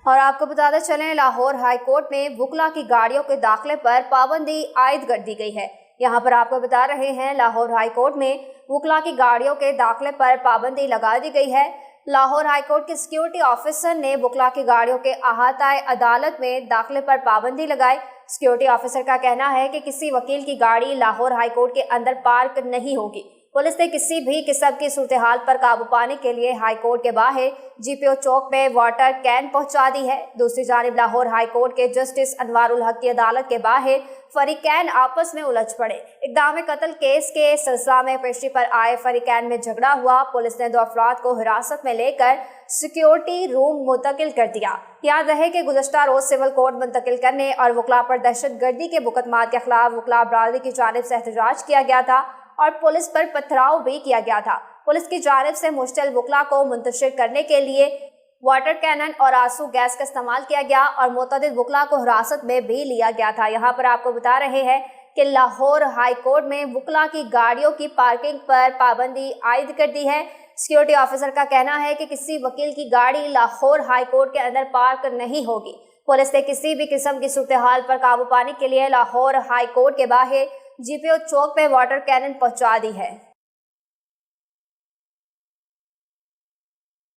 اور آپ کو بتاتے چلیں، لاہور ہائی کورٹ میں وکلا کی گاڑیوں کے داخلے پر پابندی عائد کر دی گئی ہے۔ یہاں پر آپ کو بتا رہے ہیں، لاہور ہائی کورٹ میں وکلا کی گاڑیوں کے داخلے پر پابندی لگا دی گئی ہے۔ لاہور ہائی کورٹ کے سیکیورٹی آفیسر نے وکلا کی گاڑیوں کے احاطہ عدالت میں داخلے پر پابندی لگائی۔ سیکیورٹی آفیسر کا کہنا ہے کہ کسی وکیل کی گاڑی لاہور ہائی کورٹ کے اندر پارک نہیں ہوگی۔ پولیس نے کسی بھی قسم کی صورتحال پر قابو پانے کے لیے ہائی کورٹ کے باہر GPO چوک میں واٹر کین پہنچا دی ہے۔ دوسری جانب لاہور ہائی کورٹ کے جسٹس انوار الحق کی عدالت کے باہر فریقین آپس میں الجھ پڑے۔ اقدام قتل کیس کے سلسلہ میں پیشی پر آئے فریقین میں جھگڑا ہوا۔ پولیس نے 2 افراد کو حراست میں لے کر سیکیورٹی روم منتقل کر دیا۔ یاد رہے کہ گزشتہ روز سول کوڈ منتقل کرنے اور وکلا پر دہشت گردی کے مقدمات کے خلاف وکلا برادری کی جانب سے احتجاج کیا گیا تھا اور پولیس پر پتھراؤ بھی کیا گیا تھا۔ پولیس کی جانب سے مشتعل وکلا کو منتشر کرنے کے لیے واٹر کینن اور آنسو گیس کا استعمال کیا گیا اور متعدد وکلا کو حراست میں بھی لیا گیا تھا۔ یہاں پر آپ کو بتا رہے ہیں کہ لاہور ہائی کورٹ میں وکلا کی گاڑیوں کی پارکنگ پر پابندی عائد کر دی ہے۔ سیکیورٹی آفیسر کا کہنا ہے کہ کسی وکیل کی گاڑی لاہور ہائی کورٹ کے اندر پارک نہیں ہوگی۔ پولیس نے کسی بھی قسم کی صورتحال پر قابو پانے کے لیے لاہور ہائی کورٹ کے باہر GPO چوک پہ واٹر کینن پہنچا دی ہے۔